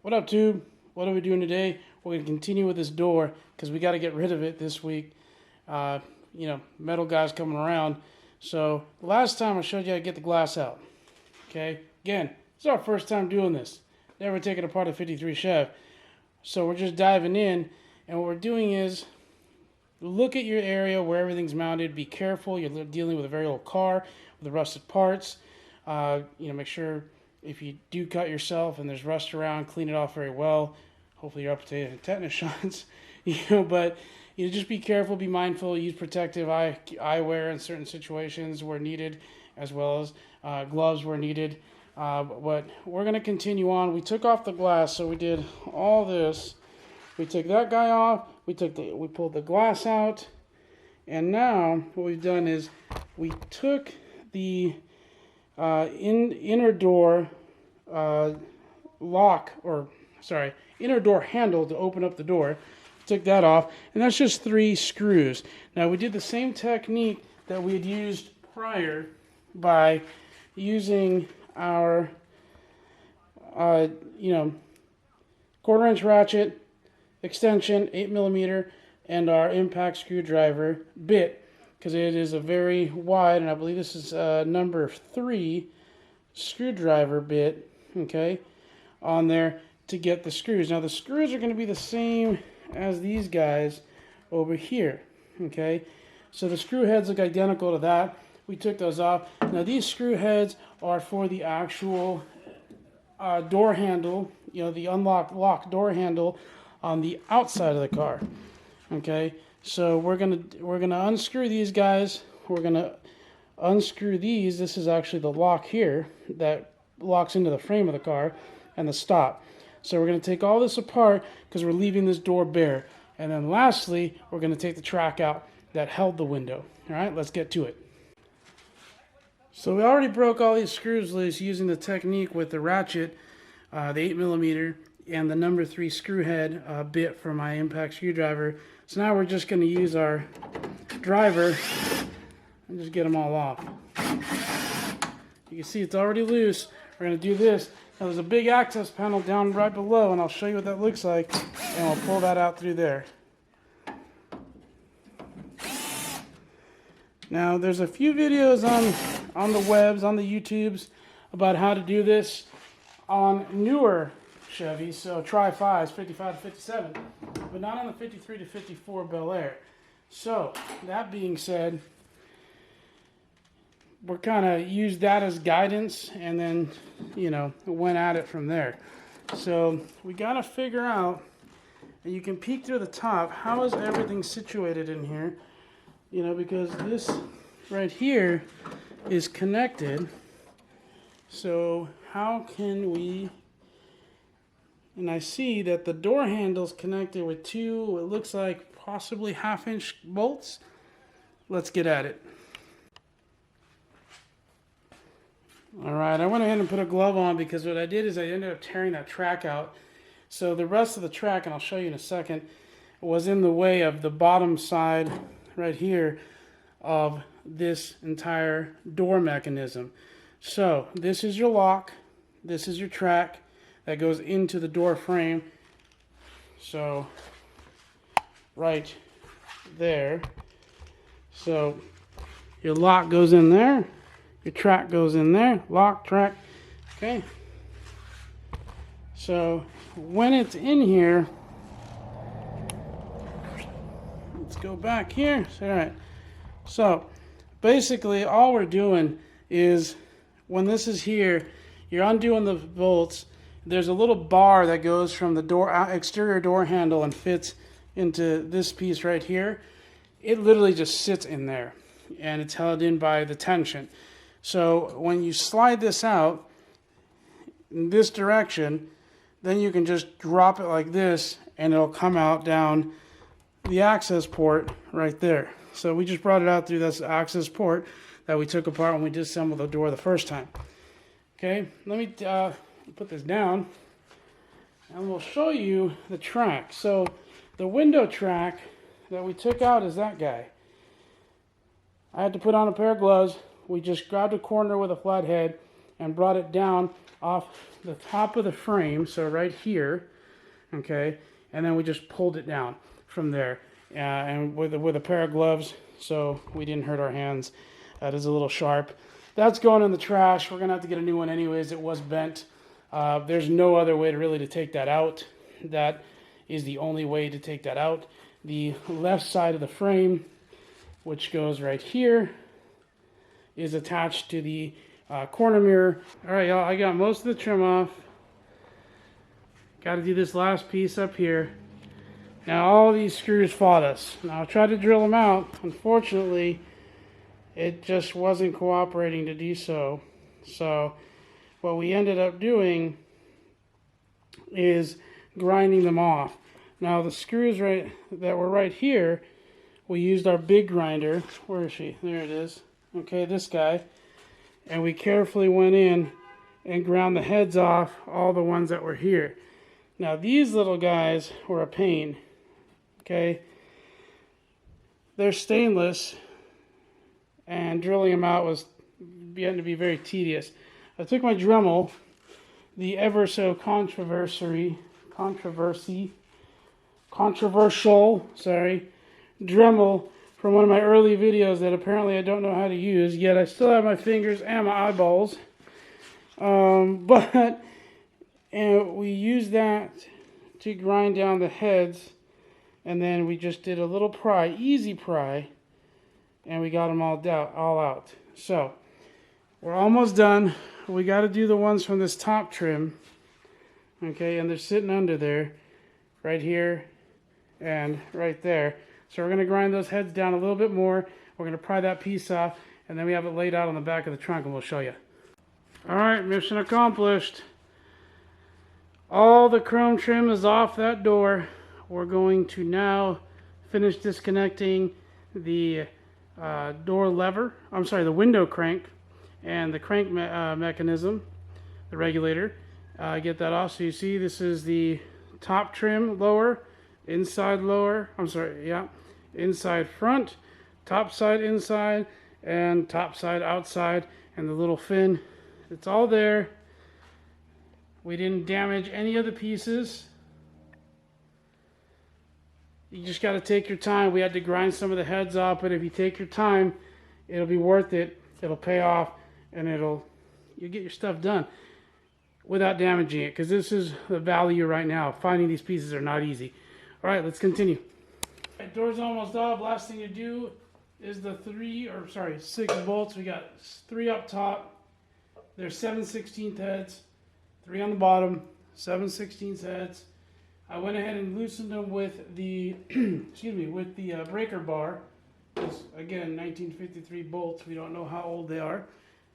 What up, Tube? What are we doing today? We're going to continue with this door because we got to get rid of it this week. Metal guys coming around. So the last time I showed you how to get the glass out. Okay, again, this is our first time doing this. Never taken apart a 53 Chev. So we're just diving in, and what we're doing is look at your area where everything's mounted. Be careful. You're dealing with a very old car with the rusted parts. Make sure if you do cut yourself and there's rust around, clean it off very well. Hopefully you're up to date on tetanus shots. But just be careful, be mindful, use protective eyewear in certain situations where needed, as well as gloves where needed. But we're going to continue on. We took off the glass, so we did all this. We took that guy off. We pulled the glass out, and now what we've done is we took the inner door inner door handle to open up the door. Took that off, and that's just 3 screws. Now we did the same technique that we had used prior by using our 1/4-inch ratchet extension, 8mm, and our impact screwdriver bit, because it is a very wide, and I believe this is number 3 screwdriver bit, okay, on there to get the screws. Now the screws are going to be the same as these guys over here, okay, so the screw heads look identical to that. We took those off. Now these screw heads are for the actual door handle, the lock door handle on the outside of the car. Okay, so we're gonna unscrew these guys. We're gonna unscrew these. This is actually the lock here that locks into the frame of the car and the stop. So we're gonna take all this apart because we're leaving this door bare. And then lastly, we're gonna take the track out that held the window. All right, let's get to it. So we already broke all these screws loose using the technique with the ratchet, the 8mm, and the number 3 screw head bit for my impact screwdriver. So now we're just going to use our driver and just get them all off. You can see it's already loose. We're going to do this. Now there's a big access panel down right below, and I'll show you what that looks like, and we'll pull that out through there. Now there's a few videos on the webs, on the YouTubes, about how to do this on newer Chevys, so Tri-5s, 55 to 57, but not on the 53 to 54 Bel Air. So that being said, we're kind of used that as guidance, and then went at it from there. So we got to figure out, and you can peek through the top, how is everything situated in here, because this right here is connected. So how can we, and I see that the door handle's connected with 2, it looks like possibly 1/2-inch bolts. Let's get at it. Alright, I went ahead and put a glove on because what I did is I ended up tearing that track out. So the rest of the track, and I'll show you in a second, was in the way of the bottom side right here of this entire door mechanism. So this is your lock, this is your track that goes into the door frame. So right there. So your lock goes in there, your track goes in there, lock, track, okay. So when it's in here, let's go back here. All right. So basically all we're doing is, when this is here, you're undoing the bolts. There's a little bar that goes from the exterior door handle and fits into this piece right here. It literally just sits in there, and it's held in by the tension. So when you slide this out in this direction, then you can just drop it like this, and it'll come out down the access port right there. So we just brought it out through this access port that we took apart when we disassembled the door the first time. Okay, let me put this down, and we'll show you the track. So the window track that we took out is that guy. I had to put on a pair of gloves. We just grabbed a corner with a flathead and brought it down off the top of the frame, so right here, okay, and then we just pulled it down from there, and with a pair of gloves, so we didn't hurt our hands. That is a little sharp. That's going in the trash. We're gonna have to get a new one anyways. It was bent. There's no other way to take that out. That is the only way to take that out. The left side of the frame, which goes right here, is attached to the corner mirror. All right, y'all, I got most of the trim off. Got to do this last piece up here. Now, all these screws fought us. Now, I tried to drill them out. Unfortunately, it just wasn't cooperating to do so. So, what we ended up doing is grinding them off. Now, the screws that were right here, we used our big grinder. Where is she? There it is. Okay, this guy. And we carefully went in and ground the heads off all the ones that were here. Now, these little guys were a pain. Okay, they're stainless, and drilling them out was beginning to be very tedious. I took my Dremel, the ever so controversial Dremel from one of my early videos that apparently I don't know how to use, yet I still have my fingers and my eyeballs. And we used that to grind down the heads, and then we just did a little pry, easy pry, and we got them all out. So, we're almost done. We got to do the ones from this top trim, okay, and they're sitting under there, right here and right there. So we're going to grind those heads down a little bit more. We're going to pry that piece off, and then we have it laid out on the back of the trunk, and we'll show you. All right, mission accomplished. All the chrome trim is off that door. We're going to now finish disconnecting the door lever. I'm sorry, the window crank and the crank mechanism, the regulator. Get that off. So you see, this is the top trim lower, inside lower. I'm sorry, yeah, inside front, top side inside, and top side outside, and the little fin. It's all there. We didn't damage any of the pieces. You just got to take your time. We had to grind some of the heads off, but if you take your time, it'll be worth it. It'll pay off, and you'll get your stuff done without damaging it, because this is the value right now. Finding these pieces are not easy. All right, let's continue. All right, door's almost off. Last thing to do is the 6 bolts. We got 3 up top. There's 7/16 heads, 3 on the bottom, 7/16 heads. I went ahead and loosened them with the breaker bar. This, again, 1953 bolts. We don't know how old they are,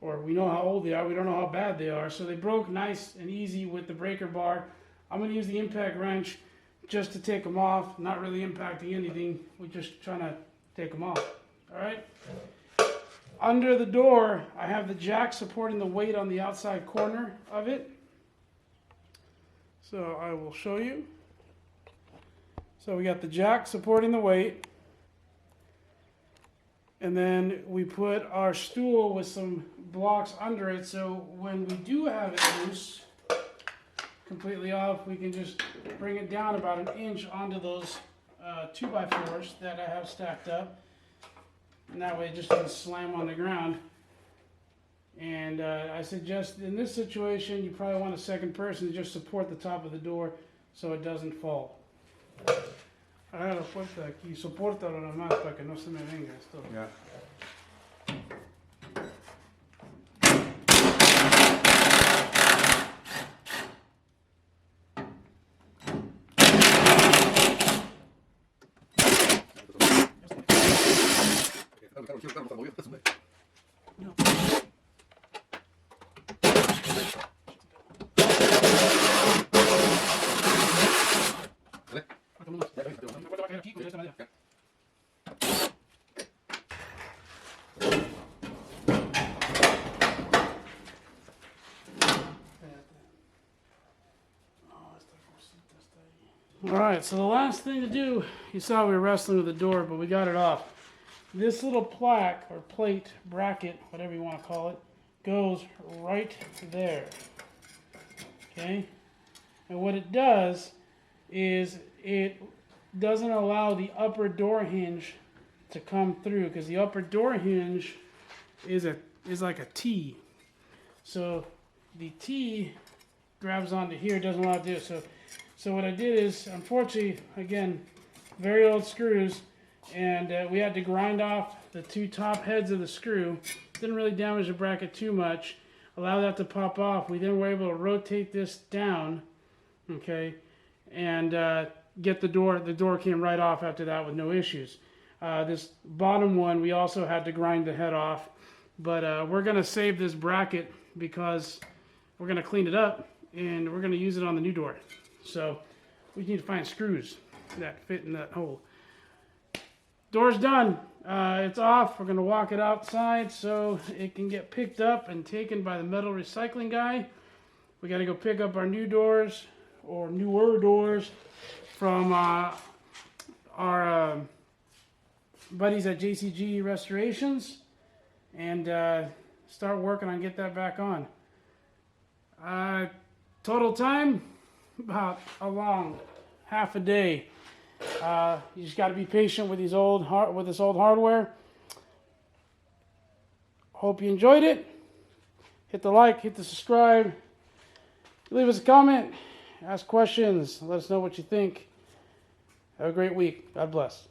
or we know how old they are. We don't know how bad they are. So they broke nice and easy with the breaker bar. I'm going to use the impact wrench just to take them off. Not really impacting anything. We're just trying to take them off. All right. Under the door, I have the jack supporting the weight on the outside corner of it. So I will show you. So we got the jack supporting the weight, and then we put our stool with some blocks under it, so when we do have it loose, completely off, we can just bring it down about an inch onto those 2x4s that I have stacked up, and that way it just doesn't slam on the ground. And I suggest in this situation you probably want a second person to just support the top of the door so it doesn't fall. Agarra fuerte aquí, sopórtalo nomás para que no se me venga esto. Yeah. Alright, so the last thing to do, you saw we were wrestling with the door, but we got it off. This little plaque, or plate, bracket, whatever you want to call it, goes right there. Okay? And what it does is it doesn't allow the upper door hinge to come through, because the upper door hinge is like a T. So the T grabs onto here, doesn't allow it to do it. So what I did is, unfortunately, again, very old screws, and we had to grind off the two top heads of the screw. Didn't really damage the bracket too much. Allow that to pop off. We then were able to rotate this down, okay, and get the door. The door came right off after that with no issues. This bottom one, we also had to grind the head off, but we're going to save this bracket because we're going to clean it up and we're going to use it on the new door. So we need to find screws that fit in that hole. Door's done. It's off. We're going to walk it outside so it can get picked up and taken by the metal recycling guy. We got to go pick up our new doors, or newer doors, from our buddies at JCG Restorations, and start working on get that back on. Total time, about a long half a day. You just got to be patient with this old hardware. Hope you enjoyed it. Hit the like, hit the subscribe. Leave us a comment, ask questions, let us know what you think. Have a great week. God bless.